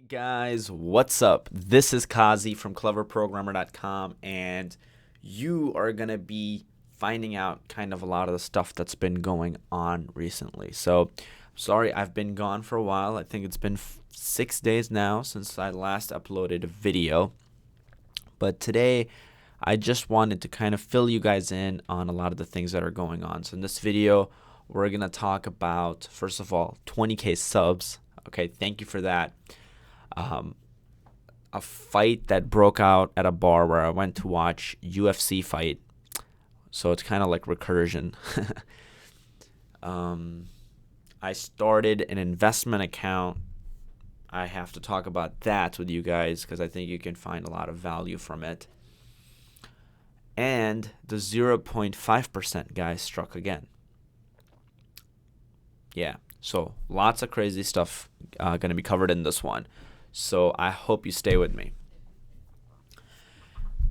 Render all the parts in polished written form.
Guys, what's up? This is Kazi from cleverprogrammer.com, and you are going to be finding out kind of a lot of the stuff that's been going on recently. So, sorry, I've been gone for a while. I think it's been 6 days now since I last uploaded a video. But today, I just wanted to kind of fill you guys in on a lot of the things that are going on. So, in this video, we're going to talk about, first of all, 20K subs. Okay, thank you for that. A fight that broke out at a bar where I went to watch UFC fight. So it's kind of like recursion. I started an investment account. I have to talk about that with you guys because I think you can find a lot of value from it. And the 0.5% guy struck again. Yeah, so lots of crazy stuff going to be covered in this one. So I hope you stay with me.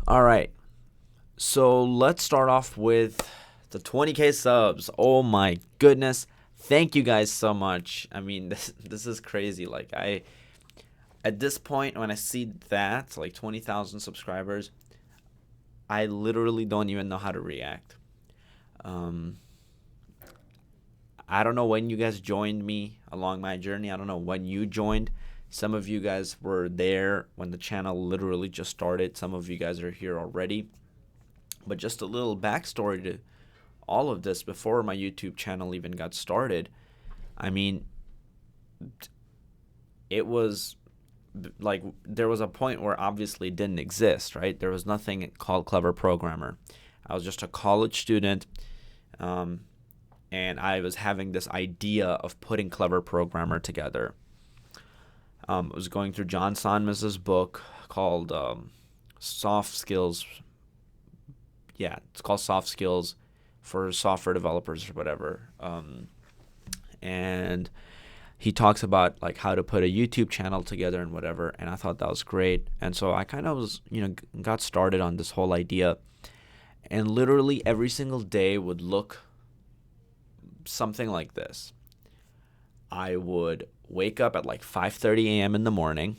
All right. So let's start off with the 20K subs. Oh my goodness. Thank you guys so much. I mean, this is crazy. Like at this point when I see that, like 20,000 subscribers, I literally don't even know how to react. I don't know when you guys joined me along my journey. I don't know when you joined. Some of you guys were there when the channel literally just started. Some of you guys are here already. But just a little backstory to all of this before my YouTube channel even got started. I mean, it was like there was a point where obviously it didn't exist, right? There was nothing called Clever Programmer. I was just a college student, and I was having this idea of putting Clever Programmer together. I was going through John Sonmez's book called Soft Skills. Yeah, it's called Soft Skills for Software Developers or whatever. And he talks about like how to put a YouTube channel together and whatever. And I thought that was great. And so I kind of was, got started on this whole idea. And literally every single day would look something like this. I would wake up at like 5:30 a.m. in the morning.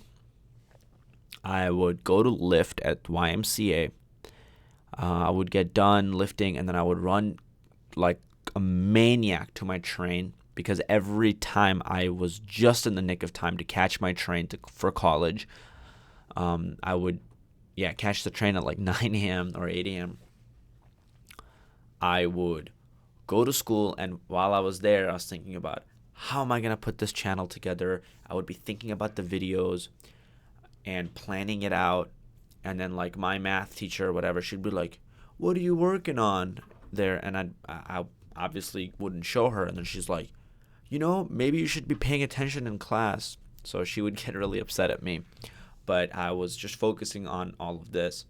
I would go to lift at YMCA. I would get done lifting, and then I would run like a maniac to my train because every time I was just in the nick of time to catch my train for college. I would, catch the train at like 9 a.m. or 8 a.m. I would go to school, and while I was there, I was thinking about how am I going to put this channel together? I would be thinking about the videos and planning it out. And then like my math teacher or whatever, she'd be like, what are you working on there? And I obviously wouldn't show her. And then she's like, maybe you should be paying attention in class. So she would get really upset at me. But I was just focusing on all of this.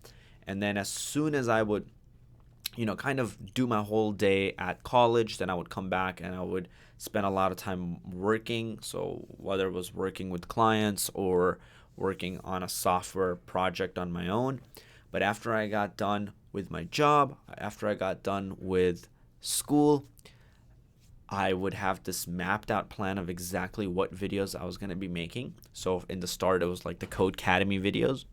And then as soon as I would, kind of do my whole day at college, then I would come back and I would spend a lot of time working. So whether it was working with clients or working on a software project on my own. But after I got done with my job, after I got done with school, I would have this mapped out plan of exactly what videos I was going to be making. So in the start, it was like the Code Academy videos.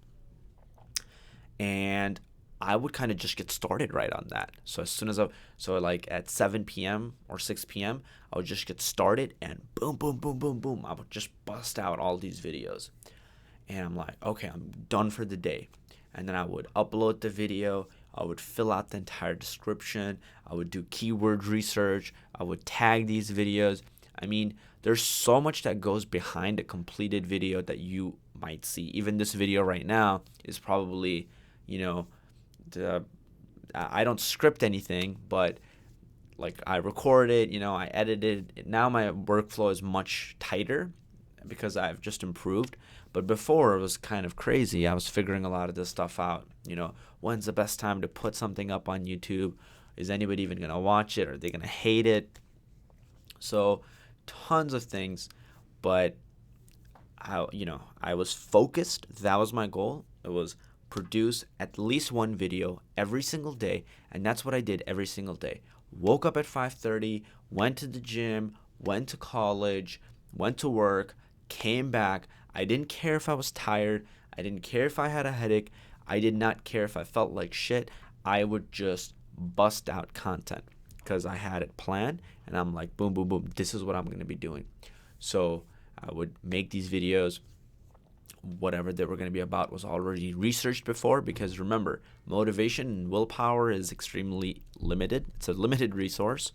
And I would kind of just get started right on that. So as soon as like at 7 p.m. or 6 p.m., I would just get started and boom, boom, boom, boom, boom. I would just bust out all these videos. And I'm like, okay, I'm done for the day. And then I would upload the video. I would fill out the entire description. I would do keyword research. I would tag these videos. I mean, there's so much that goes behind a completed video that you might see. Even this video right now is probably, I don't script anything, but like I record it, I edit it. Now my workflow is much tighter because I've just improved. But before it was kind of crazy. I was figuring a lot of this stuff out. When's the best time to put something up on YouTube? Is anybody even going to watch it? Are they going to hate it? So tons of things, but I was focused. That was my goal. It was produce at least one video every single day, and that's what I did every single day. Woke up at 5:30, went to the gym, went to college, went to work, came back. I didn't care if I was tired. I didn't care if I had a headache. I did not care if I felt like shit. I would just bust out content because I had it planned, and I'm like, boom, boom, boom. This is what I'm going to be doing. So I would make these videos. Whatever they were going to be about was already researched before, because remember, motivation and willpower is extremely limited. It's a limited resource.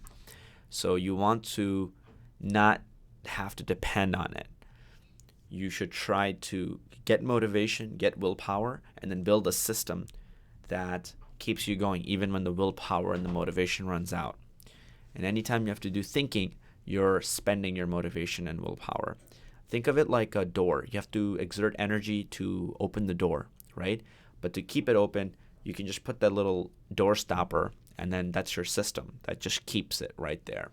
So you want to not have to depend on it. You should try to get motivation, get willpower, and then build a system that keeps you going even when the willpower and the motivation runs out. And anytime you have to do thinking, you're spending your motivation and willpower. Think of it like a door. You have to exert energy to open the door, right? But to keep it open, you can just put that little door stopper, and then that's your system. That just keeps it right there.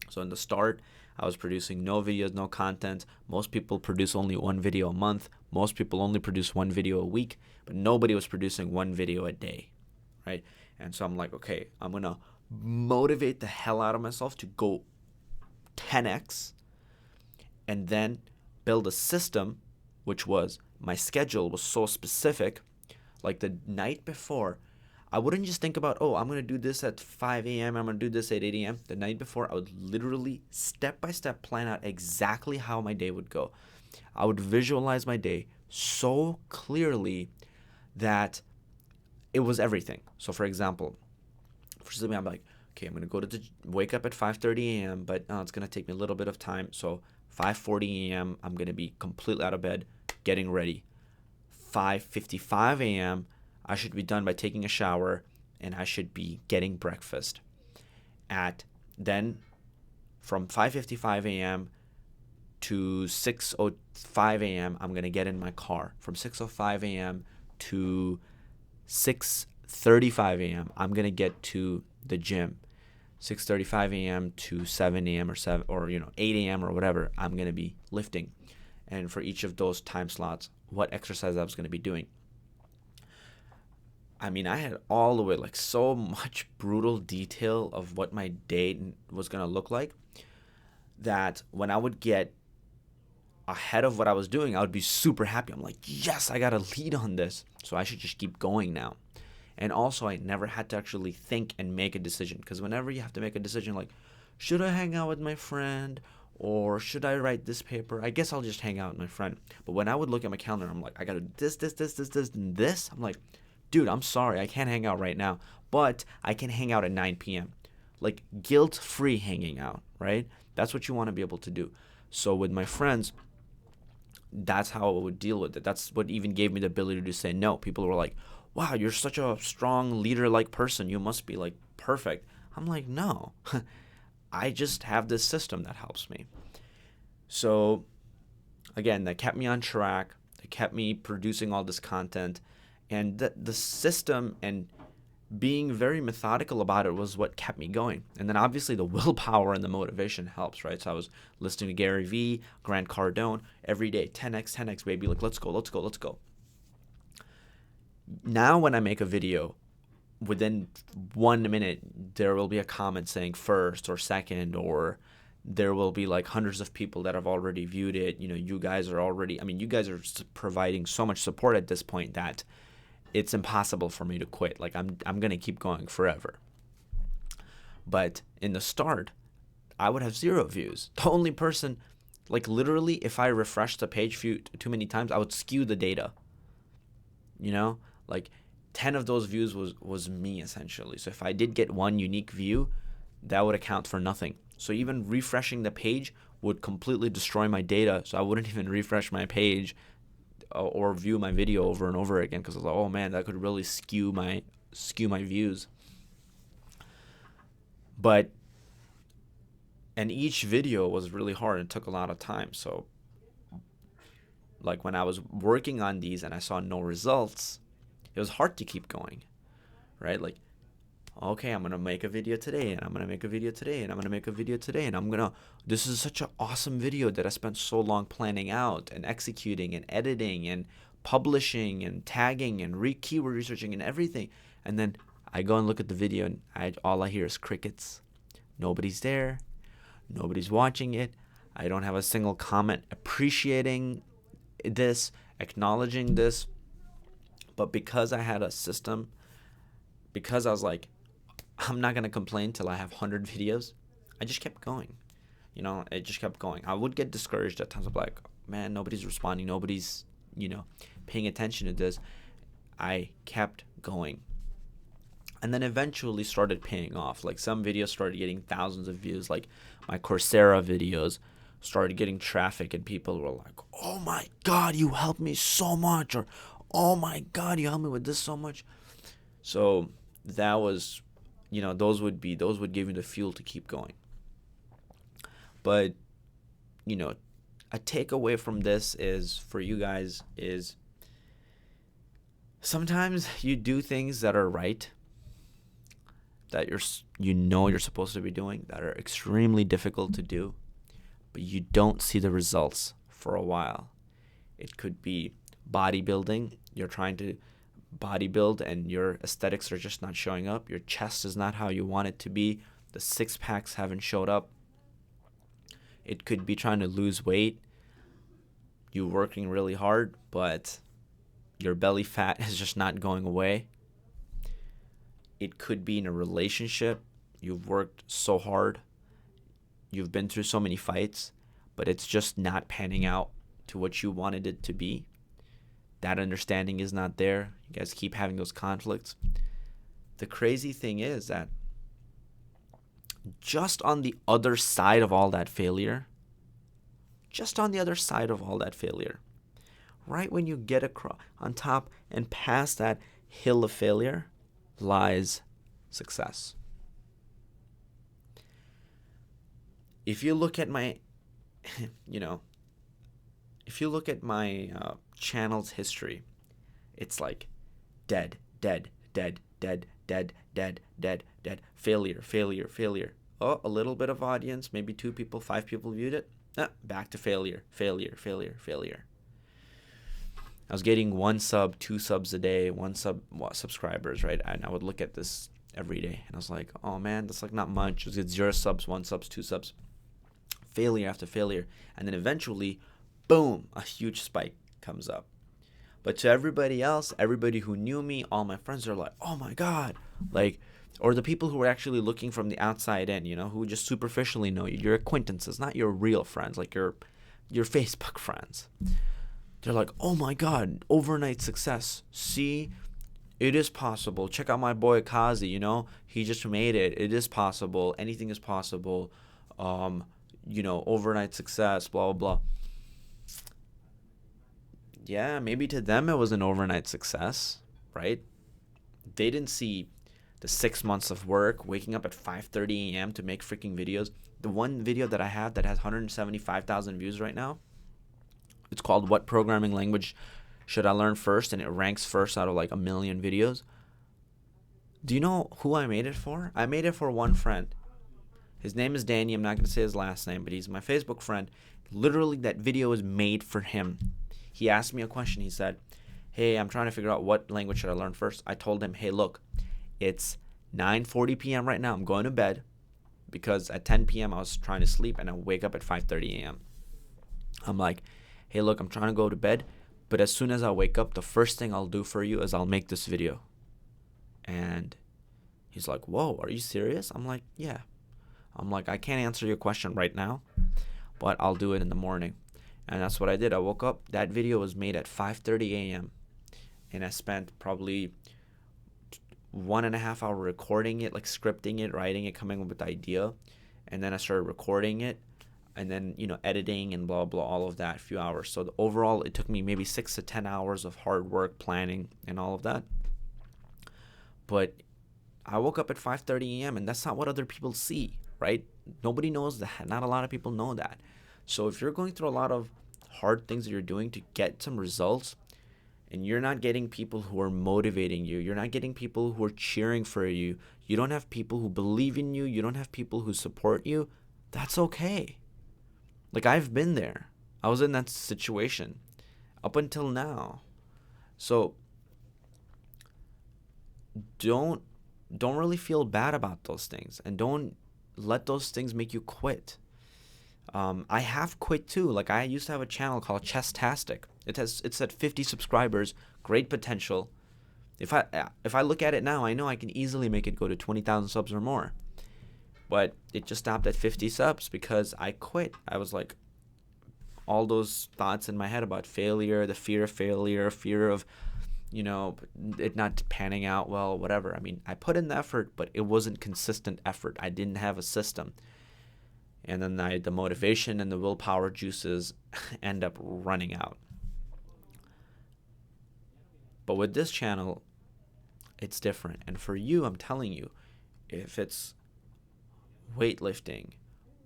So in the start, I was producing no videos, no content. Most people produce only one video a month. Most people only produce one video a week, but nobody was producing one video a day, right? And so I'm like, okay, I'm going to motivate the hell out of myself to go 10x, and then build a system, which was my schedule was so specific. Like the night before, I wouldn't just think about, oh, I'm going to do this at 5 a.m. I'm going to do this at 8 a.m. The night before, I would literally step-by-step plan out exactly how my day would go. I would visualize my day so clearly that it was everything. So for example, for something, I'm like, okay, I'm going to go to wake up at 5:30 a.m., but it's going to take me a little bit of time. So 5:40 a.m., I'm going to be completely out of bed, getting ready. 5:55 a.m., I should be done by taking a shower, and I should be getting breakfast. Then from 5:55 a.m. to 6:05 a.m., I'm going to get in my car. From 6:05 a.m. to 6:35 a.m., I'm going to get to the gym. 6:35 a.m. to 7 a.m. or 8 a.m. or whatever, I'm going to be lifting. And for each of those time slots, what exercise I was going to be doing. I mean, I had all the way, like, so much brutal detail of what my day was going to look like, that when I would get ahead of what I was doing, I would be super happy. I'm like, yes, I got a lead on this, so I should just keep going now. And also, I never had to actually think and make a decision, because whenever you have to make a decision, like, should I hang out with my friend, or should I write this paper? I guess I'll just hang out with my friend. But when I would look at my calendar, I'm like, I got to do this, and this. I'm like, dude, I'm sorry, I can't hang out right now, but I can hang out at 9 p.m. Like, guilt-free hanging out, right? That's what you want to be able to do. So with my friends, that's how I would deal with it. That's what even gave me the ability to say no. People were like, wow, you're such a strong leader-like person. You must be, like, perfect. I'm like, no. I just have this system that helps me. So, again, that kept me on track. That kept me producing all this content. And the system and being very methodical about it was what kept me going. And then obviously the willpower and the motivation helps, right? So I was listening to Gary Vee, Grant Cardone every day, 10x, baby. Like, let's go. Now when I make a video, within 1 minute, there will be a comment saying first or second, or there will be like hundreds of people that have already viewed it. You guys are providing so much support at this point that it's impossible for me to quit. Like, I'm going to keep going forever. But in the start, I would have 0 views. The only person, like, literally, if I refreshed the page too many times, I would skew the data. Like 10 of those views was me, essentially. So if I did get one unique view, that would account for nothing. So even refreshing the page would completely destroy my data. So I wouldn't even refresh my page or view my video over and over again, because I was like, oh man, that could really skew my views. And each video was really hard and took a lot of time. So like when I was working on these and I saw no results, it was hard to keep going, right? Like, okay, I'm going to make a video today, and I'm going to make a video today, and I'm going to make a video today, and this is such an awesome video that I spent so long planning out and executing and editing and publishing and tagging and keyword researching and everything. And then I go and look at the video, and all I hear is crickets. Nobody's there. Nobody's watching it. I don't have a single comment appreciating this, acknowledging this. But because I had a system, because I was like, I'm not going to complain till I have 100 videos, I just kept going. It just kept going. I would get discouraged at times of like, man, nobody's responding. Nobody's, paying attention to this. I kept going. And then eventually started paying off. Like some videos started getting thousands of views. Like my Coursera videos started getting traffic and people were like, oh my God, you helped me so much. Or, oh my God, you helped me with this so much. So that was, those would give you the fuel to keep going. But, a takeaway from this is for you guys is sometimes you do things that are right, that you're supposed to be doing, that are extremely difficult to do, but you don't see the results for a while. It could be bodybuilding. You're trying to bodybuild and your aesthetics are just not showing up. Your chest is not how you want it to be. The six packs haven't showed up. It could be trying to lose weight. You working really hard, but your belly fat is just not going away. It could be in a relationship. You've worked so hard. You've been through so many fights, but it's just not panning out to what you wanted it to be. That understanding is not there. You guys keep having those conflicts. The crazy thing is that just on the other side of all that failure, right when you get across on top and past that hill of failure, lies success. If you look at my, channel's history, it's like dead, failure. Oh, a little bit of audience, maybe 2 people, 5 people viewed it. Back to failure. I was getting 1 sub, 2 subs a day, 1 subscribers, right? And I would look at this every day, and I was like, oh man, that's like not much. It was 0 subs, 1 subs, 2 subs. Failure after failure. And then eventually, boom, a huge spike comes up. But to everybody else, everybody who knew me, all my friends are like, oh my God. Like, or the people who are actually looking from the outside in, who just superficially know you, your acquaintances, not your real friends, like your Facebook friends. They're like, oh my God, overnight success. See, it is possible. Check out my boy Kazi, he just made it. It is possible. Anything is possible. Overnight success, blah, blah, blah. Yeah, maybe to them it was an overnight success, right? They didn't see the 6 months of work, waking up at 5:30 a.m. to make freaking videos. The one video that I have that has 175,000 views right now, it's called What Programming Language Should I Learn First? And it ranks first out of like 1 million videos. Do you know who I made it for? I made it for one friend. His name is Danny. I'm not going to say his last name, but he's my Facebook friend. Literally, that video is made for him. He asked me a question. He said, hey, I'm trying to figure out what language should I learn first. I told him, hey, look, it's 9:40 p.m. right now. I'm going to bed because at 10 p.m. I was trying to sleep and I wake up at 5:30 a.m. I'm like, hey, look, I'm trying to go to bed, but as soon as I wake up, the first thing I'll do for you is I'll make this video. And he's like, whoa, are you serious? I'm like, yeah. I'm like, I can't answer your question right now, but I'll do it in the morning. And that's what I did. I woke up. That video was made at 5:30 a.m. And I spent probably 1.5 hours recording it, like scripting it, writing it, coming up with the idea. And then I started recording it and then, editing and blah, blah, all of that, a few hours. So overall, it took me maybe 6 to 10 hours of hard work, planning, and all of that. But I woke up at 5:30 a.m. and that's not what other people see, right? Nobody knows that. Not a lot of people know that. So if you're going through a lot of hard things that you're doing to get some results and you're not getting people who are motivating you, you're not getting people who are cheering for you, you don't have people who believe in you, you don't have people who support you, that's okay. Like, I've been there. I was in that situation up until now. So don't really feel bad about those things, and don't let those things make you quit. I have quit too. Like, I used to have a channel called Chesstastic. It's at 50 subscribers, great potential. If I look at it now, I know I can easily make it go to 20,000 subs or more. But it just stopped at 50 subs because I quit. I was like, all those thoughts in my head about failure, the fear of failure, fear of, it not panning out well, whatever. I mean, I put in the effort, but it wasn't consistent effort. I didn't have a system. And then the motivation and the willpower juices end up running out. But with this channel, it's different. And for you, I'm telling you, if it's weightlifting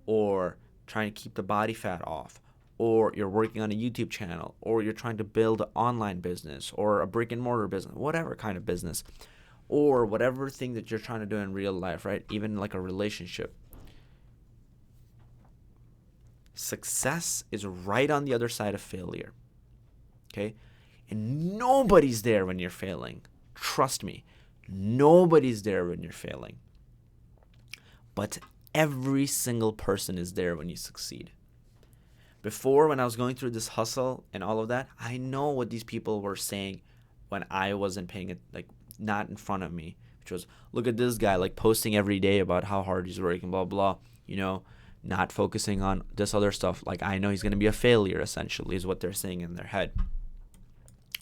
or trying to keep the body fat off, or you're working on a YouTube channel, or you're trying to build an online business or a brick and mortar business, whatever kind of business, or whatever thing that you're trying to do in real life, right? Even like a relationship. Success is right on the other side of failure. Okay? And nobody's there when you're failing. Trust me. Nobody's there when you're failing. But every single person is there when you succeed. Before, when I was going through this hustle and all of that, I know what these people were saying when I wasn't paying it, like, not in front of me, which was, look at this guy, like, posting every day about how hard he's working, blah, blah, not focusing on this other stuff. Like, I know he's going to be a failure, essentially, is what they're saying in their head.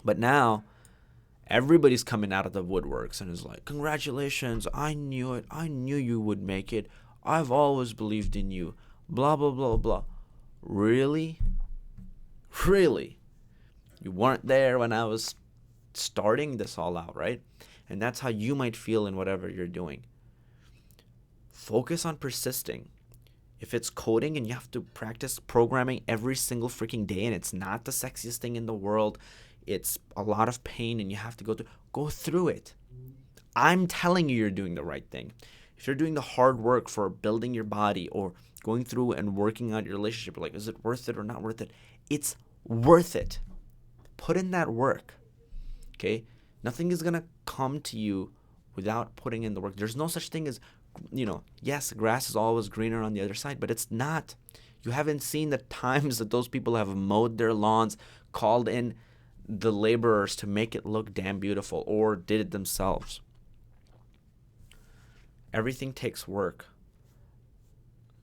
But now, everybody's coming out of the woodworks and is like, congratulations, I knew it. I knew you would make it. I've always believed in you. Blah, blah, blah, blah. Really? Really? You weren't there when I was starting this all out, right? And that's how you might feel in whatever you're doing. Focus on persisting. If it's coding and you have to practice programming every single freaking day and it's not the sexiest thing in the world, it's a lot of pain and you have to go through it. I'm telling you, you're doing the right thing. If you're doing the hard work for building your body or going through and working on your relationship, like, is it worth it or not worth it? It's worth it. Put in that work. Okay? Nothing is going to come to you without putting in the work. There's no such thing as, yes, grass is always greener on the other side, but it's not. You haven't seen the times that those people have mowed their lawns, called in the laborers to make it look damn beautiful, or did it themselves. Everything takes work.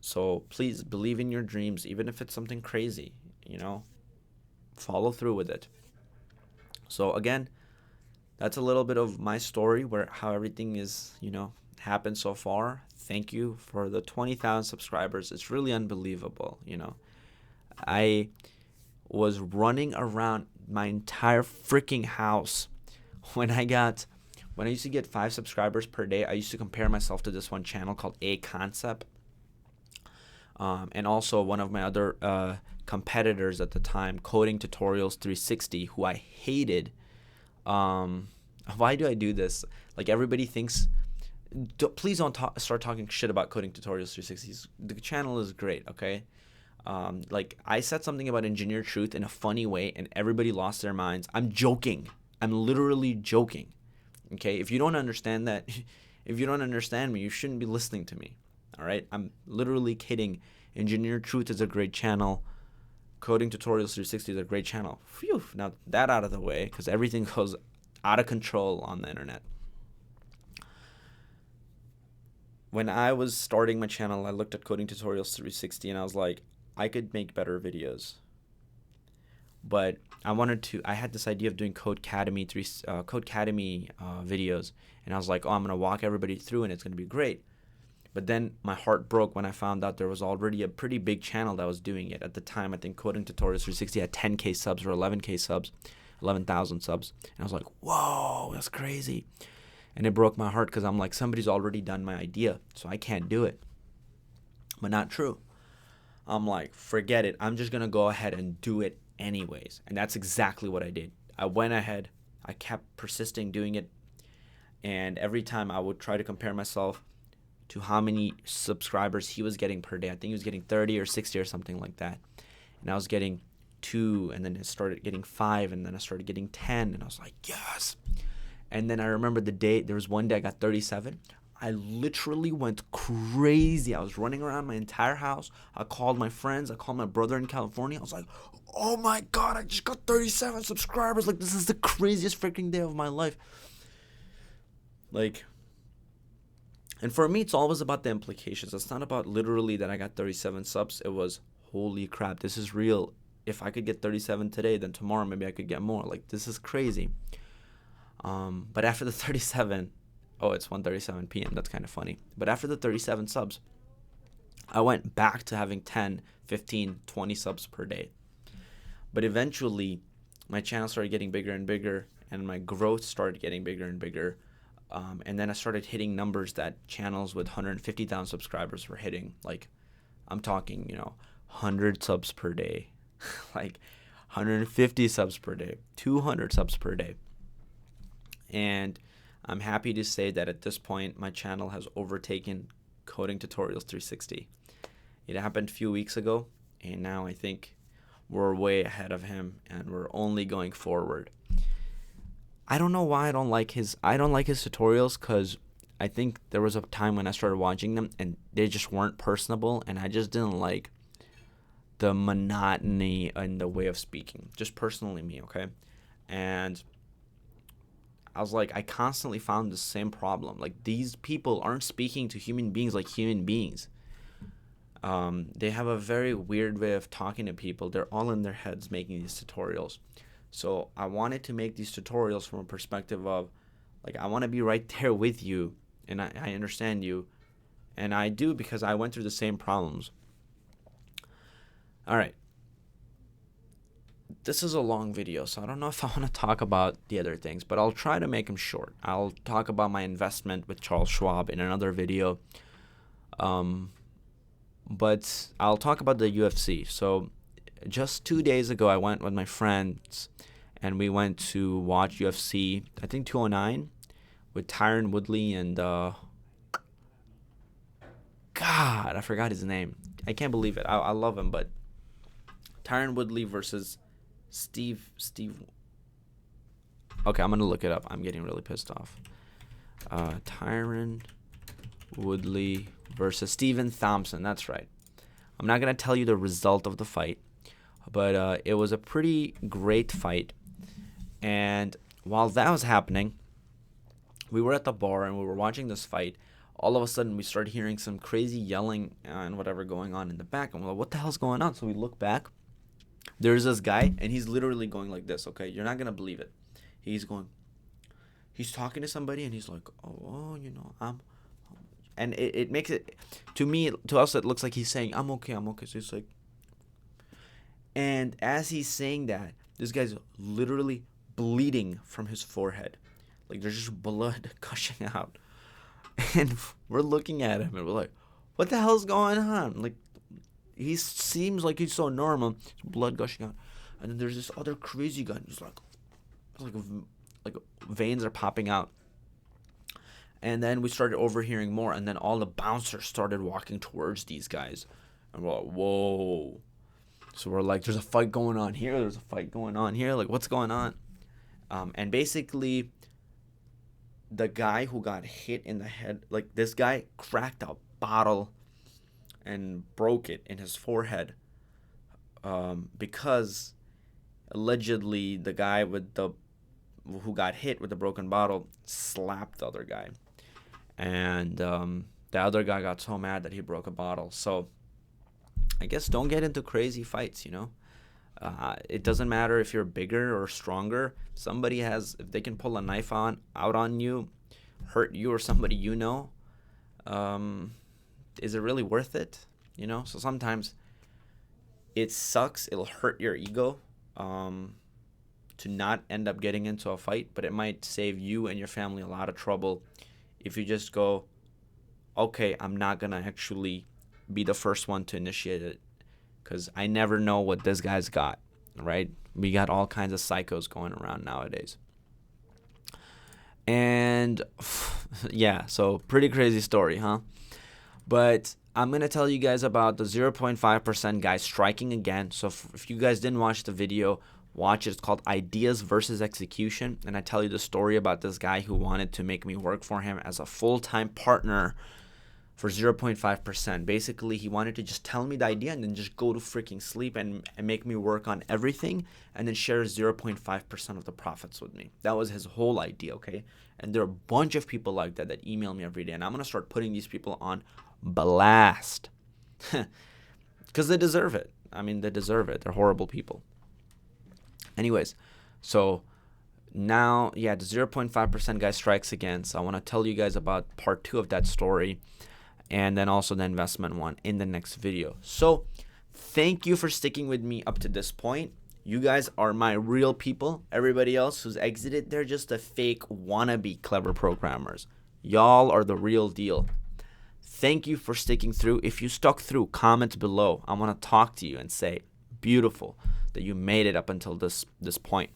So please believe in your dreams, even if it's something crazy, follow through with it. So again, that's a little bit of my story, how everything is, happened so far. Thank you for the 20,000 subscribers. It's really unbelievable. I was running around my entire freaking house when I used to get 5 subscribers per day. I used to compare myself to this one channel called A Concept. And also one of my other competitors at the time, Coding Tutorials 360, who I hated. Why do I do this? Like, everybody thinks, please don't start talking shit about Coding Tutorials 360. The channel is great, okay? Like, I said something about engineered truth in a funny way, and everybody lost their minds. I'm joking. I'm literally joking, okay? If you don't understand that, if you don't understand me, you shouldn't be listening to me. All right, I'm literally kidding. Engineered Truth is a great channel. Coding Tutorials 360 is a great channel. Phew, now that out of the way, because everything goes out of control on the internet. When I was starting my channel, I looked at Coding Tutorials 360 and I was like, I could make better videos. But I had this idea of doing Codecademy videos, and I was like, I'm gonna walk everybody through and it's gonna be great. But then my heart broke when I found out there was already a pretty big channel that was doing it. At the time, I think Coding Tutorials 360 had 10K subs or 11K subs, 11,000 subs. And I was like, whoa, that's crazy. And it broke my heart because I'm like, somebody's already done my idea, so I can't do it. But not true. I'm like, forget it. I'm just going to go ahead and do it anyways. And that's exactly what I did. I went ahead. I kept persisting doing it. And every time I would try to compare myself to how many subscribers he was getting per day. I think he was getting 30 or 60 or something like that. And I was getting 2, and then I started getting 5, and then I started getting 10, and I was like, yes. And then I remember there was one day I got 37. I literally went crazy. I was running around my entire house. I called my friends. I called my brother in California. I was like, oh my God, I just got 37 subscribers. Like, this is the craziest freaking day of my life. Like, and for me, it's always about the implications. It's not about literally that I got 37 subs. It was, holy crap, this is real. If I could get 37 today, then tomorrow maybe I could get more. Like, this is crazy. But after the 37, it's 1:37 p.m. That's kind of funny. But after the 37 subs, I went back to having 10, 15, 20 subs per day. But eventually, my channel started getting bigger and bigger, and my growth started getting bigger and bigger. And then I started hitting numbers that channels with 150,000 subscribers were hitting. Like, I'm talking, 100 subs per day, like 150 subs per day, 200 subs per day. And I'm happy to say that at this point, my channel has overtaken Coding Tutorials 360. It happened a few weeks ago, and now I think we're way ahead of him, and we're only going forward. I don't know why I don't like his tutorials, because I think there was a time when I started watching them and they just weren't personable, and I just didn't like the monotony and the way of speaking. Just personally me, okay? And I was like, I constantly found the same problem. Like, these people aren't speaking to human beings like human beings. They have a very weird way of talking to people. They're all in their heads making these tutorials. So I wanted to make these tutorials from a perspective of, like, I want to be right there with you, and I understand you. And I do, because I went through the same problems. All right. This is a long video, so I don't know if I want to talk about the other things, but I'll try to make them short. I'll talk about my investment with Charles Schwab in another video. But I'll talk about the UFC. So just 2 days ago, I went with my friends, and we went to watch UFC, I think 209, with Tyron Woodley and, God, I forgot his name. I can't believe it. I love him, but Tyron Woodley versus Steve. Okay, I'm going to look it up. I'm getting really pissed off. Tyron Woodley versus Stephen Thompson. That's right. I'm not going to tell you the result of the fight, but it was a pretty great fight. And while that was happening, we were at the bar and we were watching this fight. All of a sudden, we started hearing some crazy yelling and whatever going on in the back. And we're like, what the hell's going on? So we look back. There's this guy, and he's literally going like this, okay? You're not going to believe it. He's talking to somebody, and he's like, and it makes it, to us, it looks like he's saying, I'm okay. So it's like, and as he's saying that, this guy's literally bleeding from his forehead. Like, there's just blood gushing out. And we're looking at him, and we're like, what the hell's going on? Like, he seems like he's so normal. Blood gushing out. And then there's this other crazy guy. He's like veins are popping out. And then we started overhearing more. And then all the bouncers started walking towards these guys. And we're like, whoa. So we're like, there's a fight going on here. There's a fight going on here. Like, what's going on? And basically, the guy who got hit in the head, like, this guy cracked a bottle and broke it in his forehead, because allegedly the guy who got hit with the broken bottle slapped the other guy, and the other guy got so mad that he broke a bottle. So I guess don't get into crazy fights, it doesn't matter if you're bigger or stronger. If they can pull a knife out on you, hurt you or somebody is it really worth it? So sometimes it sucks. It'll hurt your ego to not end up getting into a fight, but it might save you and your family a lot of trouble if you just go, okay, I'm not going to actually be the first one to initiate it, because I never know what this guy's got, right? We got all kinds of psychos going around nowadays. And yeah, so pretty crazy story, huh? But I'm going to tell you guys about the 0.5% guy striking again. So if you guys didn't watch the video, Watch it. It's called Ideas versus Execution. And I tell you the story about this guy who wanted to make me work for him as a full-time partner for 0.5%. Basically, he wanted to just tell me the idea and then just go to freaking sleep and make me work on everything and then share 0.5% of the profits with me. That was his whole idea, okay? And there are a bunch of people like that that email me every day. And I'm going to start putting these people on blast because they deserve it. I mean, they deserve it. They're horrible people. Anyways, so now, yeah, the 0.5% guy strikes again. So I want to tell you guys about part 2 of that story and then also the investment one in the next video. So thank you for sticking with me up to this point. You guys are my real people. Everybody else who's exited, they're just a fake wannabe clever programmers. Y'all are the real deal. Thank you for sticking through. If you stuck through, comment below. I want to talk to you and say, beautiful that you made it up until this point.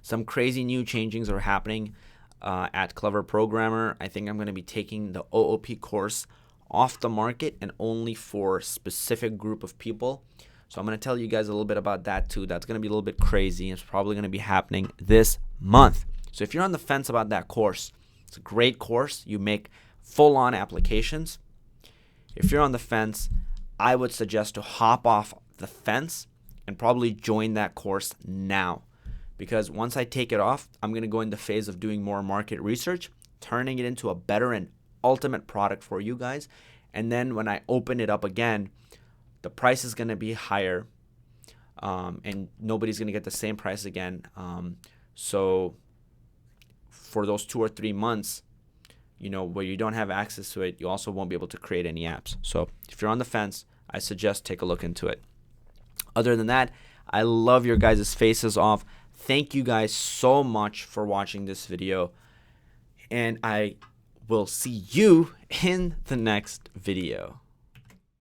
Some crazy new changings are happening at Clever Programmer. I think I'm going to be taking the OOP course off the market and only for a specific group of people. So I'm going to tell you guys a little bit about that too. That's going to be a little bit crazy. It's probably going to be happening this month. So if you're on the fence about that course, it's a great course. You make full-on applications. If you're on the fence, I would suggest to hop off the fence and probably join that course now. Because once I take it off, I'm going to go in the phase of doing more market research, turning it into a better and ultimate product for you guys. And then when I open it up again, the price is going to be higher and nobody's going to get the same price again. So for those 2 or 3 months, you know, where you don't have access to it, you also won't be able to create any apps. So if you're on the fence, I suggest take a look into it. Other than that, I love your guys' faces off. Thank you guys so much for watching this video. And I will see you in the next video.